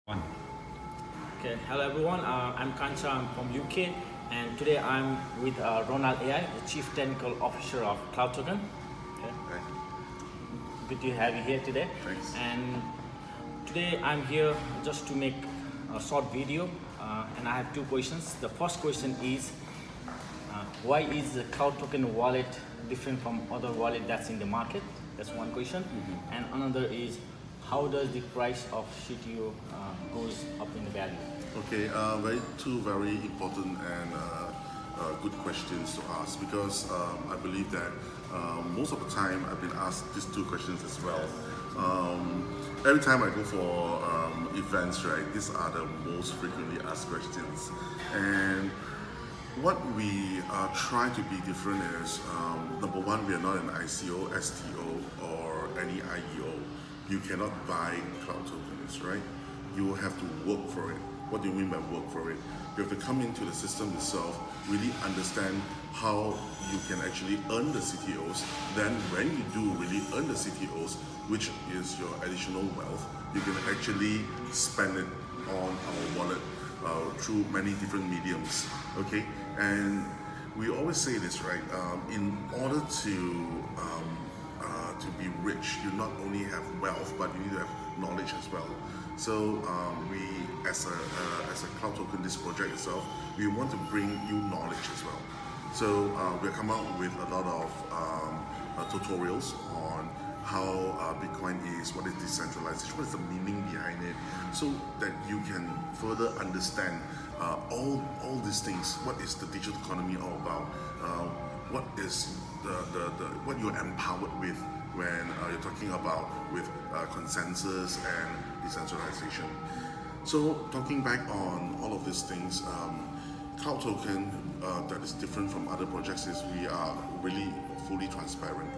One. Okay, hello everyone. I'm Kancha. I'm from UK, and today I'm with Ronald AI, the Chief Technical Officer of Cloud Token. Okay. Right. Good to have you here today. Thanks. And today I'm here just to make a short video, and I have two questions. The first question is, why is the Cloud Token wallet different from other wallet that's in the market? That's one question. And another is, how does the price of CTO goes up in the value? Okay, two very important and good questions to ask, because I believe that most of the time I've been asked these two questions as well. Every time I go for events, right, these are the most frequently asked questions. And what we try to be different is, number one, we are not an ICO, STO, or any IEO. You cannot buy cloud tokens, right? You have to work for it. What do you mean by work for it? You have to come into the system itself, really understand how you can actually earn the CTOs. Then when you do really earn the CTOs, which is your additional wealth, you can actually spend it on our wallet through many different mediums, okay? And we always say this, right? In order to be rich, you not only have wealth, but you need to have knowledge as well. So we, as a cloud token, this project itself, we want to bring you knowledge as well. So we'll come out with a lot of tutorials on how Bitcoin is, what is decentralization, what is the meaning behind it, so that you can further understand all these things. What is the digital economy all about? What is what you're empowered with when you're talking about with consensus and decentralization. So talking back on all of these things, Cloud Token that is different from other projects is we are really fully transparent.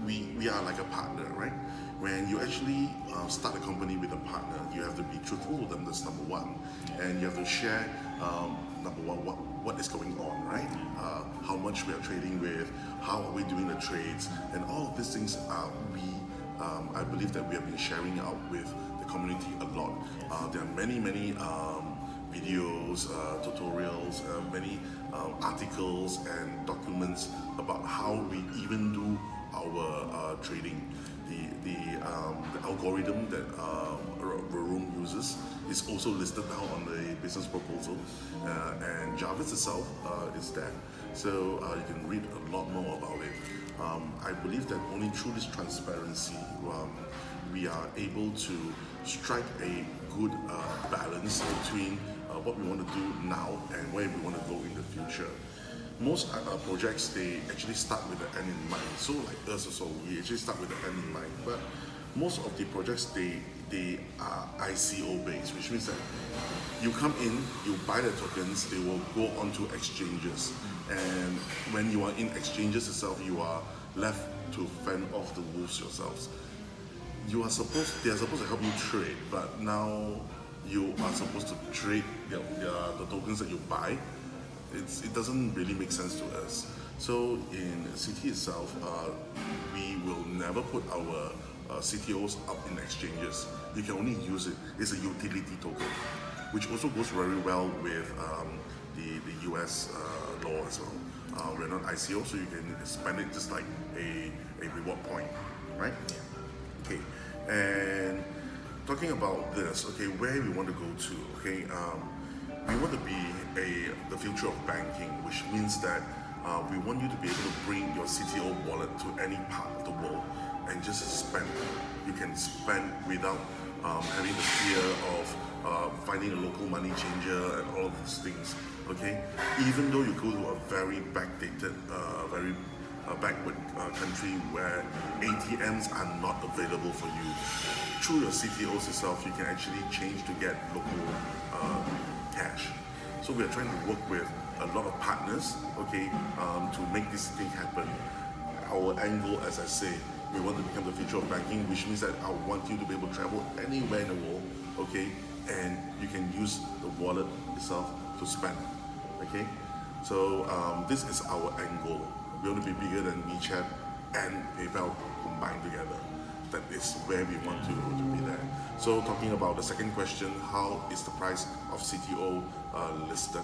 We are like a partner, right? When you actually start a company with a partner, you have to be truthful with them, that's number one. And you have to share, number one, what is going on, right? How much we are trading with, how are we doing the trades, and all of these things I believe that we have been sharing out with the community a lot. There are many videos, tutorials, many articles and documents about how we even do our trading. The algorithm that Varun uses is also listed now on the business proposal, and Jarvis itself is there, so you can read a lot more about it. I believe that only through this transparency we are able to strike a good balance between what we want to do now and where we want to go in the future. Most projects, they actually start with the end in mind. So like us also, we actually start with the end in mind. But most of the projects, they are ICO based, which means that you come in, you buy the tokens, they will go onto exchanges. And when you are in exchanges itself, you are left to fend off the wolves yourselves. They are supposed to help you trade, but now you are supposed to trade the tokens that you buy. It doesn't really make sense to us. So in City itself, we will never put our CTOs up in exchanges. You can only use it. It's a utility token, which also goes very well with the US law as well. We're not ICO, so you can spend it just like a reward point, right? Okay, and talking about this, okay, where we want to go to, okay, we want to be the future of banking, which means that we want you to be able to bring your CTO wallet to any part of the world and just spend. You can spend without having the fear of finding a local money changer and all of these things, okay? Even though you go to a very backdated, very backward country where ATMs are not available for you, through your CTOs itself, you can actually change to get local cash. So we are trying to work with a lot of partners, okay, to make this thing happen. Our angle, as I say, we want to become the future of banking, which means that I want you to be able to travel anywhere in the world, okay, and you can use the wallet itself to spend, okay. So this is our end goal. We want to be bigger than WeChat and PayPal combined together. that is where we want to be there. So talking about the second question, how is the price of CTO listed?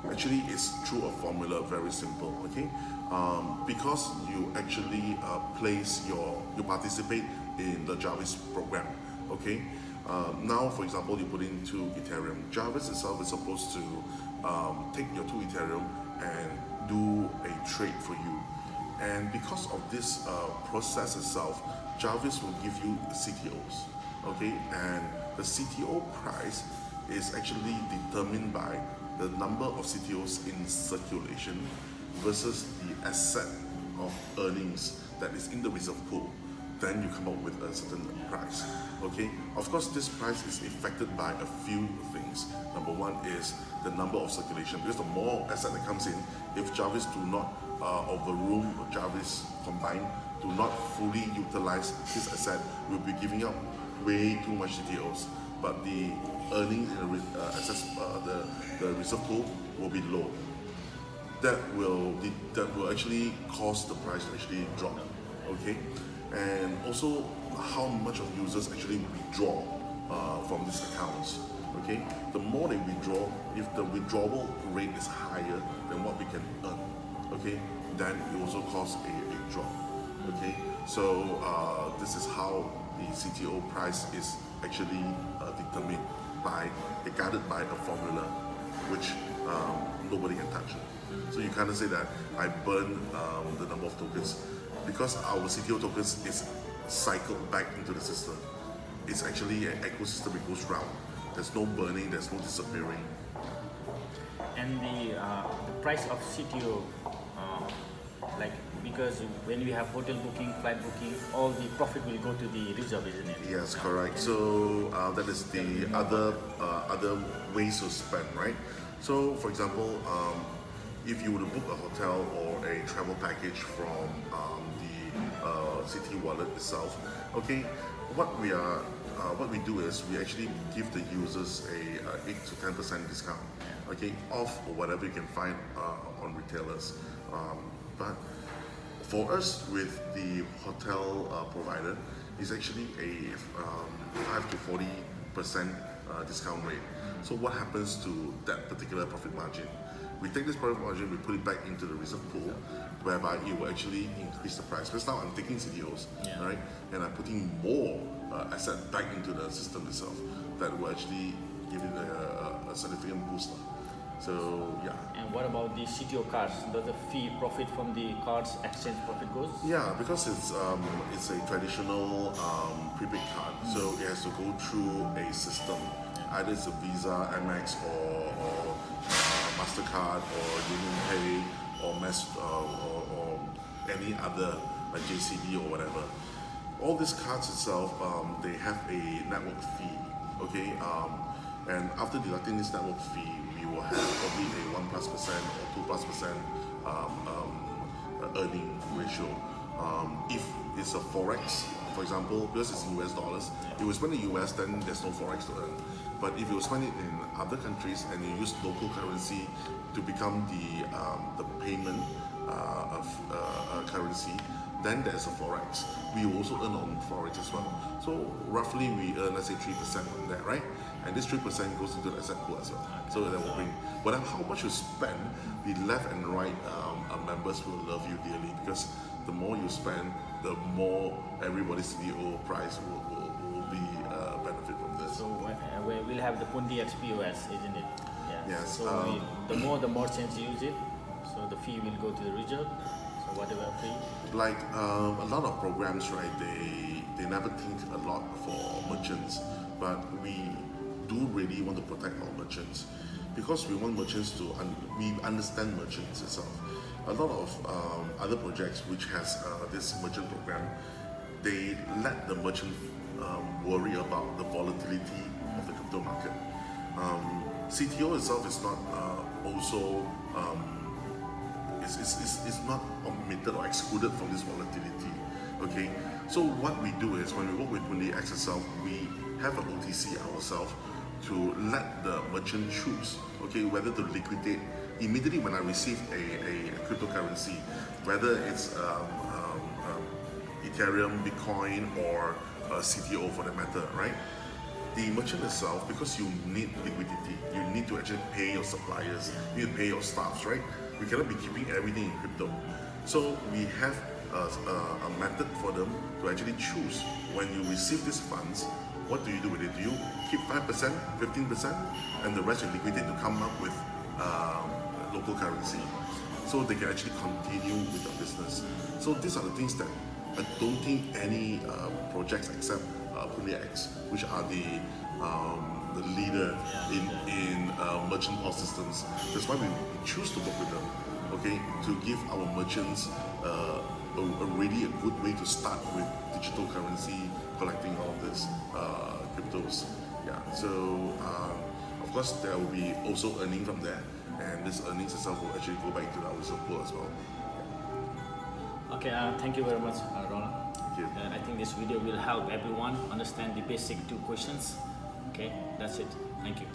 Actually, it's through a formula, very simple, okay? Because you actually you participate in the Jarvis program, okay? Now, for example, you put into Ethereum. Jarvis itself is supposed to take your 2 Ethereum and do a trade for you. And because of this process itself, Jarvis will give you CTOs, okay? And the CTO price is actually determined by the number of CTOs in circulation versus the asset of earnings that is in the reserve pool. Then you come up with a certain price, okay? Of course, this price is affected by a few things. Number one is the number of circulation, because the more asset that comes in, if Jarvis do not overrule Jarvis combined, do not fully utilize his asset, will be giving up way too much CTOs. But the earnings in the reserve pool will be low. That will actually cause the price to actually drop, okay? And also how much of users actually withdraw from these accounts, okay? The more they withdraw, if the withdrawal rate is higher than what we can earn, okay, then it also cause a drop, okay? So this is how the CTO price is actually determined guided by a formula which nobody can touch. So you kind of say that I burn the number of tokens because our CTO tokens is cycled back into the system. It's actually an ecosystem, it goes round. There's no burning, there's no disappearing. And the price of CTO, like, because when we have hotel booking, flight booking, all the profit will go to the reserve, isn't it? Yes, correct. So that is the other ways to spend, right? So for example, if you were to book a hotel or a travel package from the City wallet itself, okay, what we do is we actually give the users a 8 to 10% discount, okay, off whatever you can find on retailers. But for us, with the hotel provider, is actually a 5 to 40% discount rate. So what happens to that particular profit margin? We take this profit margin, we put it back into the reserve pool, whereby it will actually increase the price. Because now I'm taking CDOs, right, and I'm putting more asset back into the system itself that will actually give it a significant boost. So yeah. And what about the CTO cards? Does the fee profit from the cards exchange profit goes? Yeah, because it's a traditional prepaid card, so it has to go through a system. Either it's a Visa, Amex, or Mastercard, or UnionPay, or any other like JCB or whatever. All these cards itself, they have a network fee. Okay, and after deducting this network fee, we will have probably a 1+% or 2+% earning ratio. If it's a forex, for example, because it's in US dollars, if you spend in US, then there's no forex to earn. But if you spend it in other countries and you use local currency to become the payment of currency, then there's a forex. We also earn on forex as well. So roughly we earn, let's say, 3% on that, right? And this 3% goes into the asset pool as well. So that will bring, whatever how much you spend, the left and right members will love you dearly, because the more you spend, the more everybody's CDO price will be benefit from this. So we'll have the Pundi XPOS, isn't it? Yeah. Yes. So the more the merchants use it, so the fee will go to the reserve. So whatever fee. Like a lot of programs, right? They never think a lot for merchants, but we do really want to protect our merchants, because we want merchants to we understand merchants itself. A lot of other projects which has this merchant program, they let the merchant worry about the volatility of the crypto market. CTO itself is not also it's not omitted or excluded from this volatility. Okay, so what we do is when we work with Pundi X itself, we have an OTC ourselves to let the merchant choose, okay, whether to liquidate immediately when I receive a cryptocurrency, whether it's Ethereum, Bitcoin, or a CTO for that matter, right? The merchant itself, because you need liquidity, you need to actually pay your suppliers, you need to pay your staffs, right? We cannot be keeping everything in crypto. So we have a method for them to actually choose. When you receive these funds, what do you do with it? Do you keep 5%, 15%, and the rest you liquidate to come up with local currency, so they can actually continue with the business? So these are the things that I don't think any projects except X, which are the leader in merchant POS systems. That's why we choose to work with them, okay, to give our merchants really a good way to start with digital currency, collecting all of this cryptos. Yeah, so of course there will be also earning from there, and this earnings itself will actually go back to the reserve pool as well. Okay, thank you very much, Ronald. Thank you. I think this video will help everyone understand the basic 2 questions. Okay, that's it. Thank you.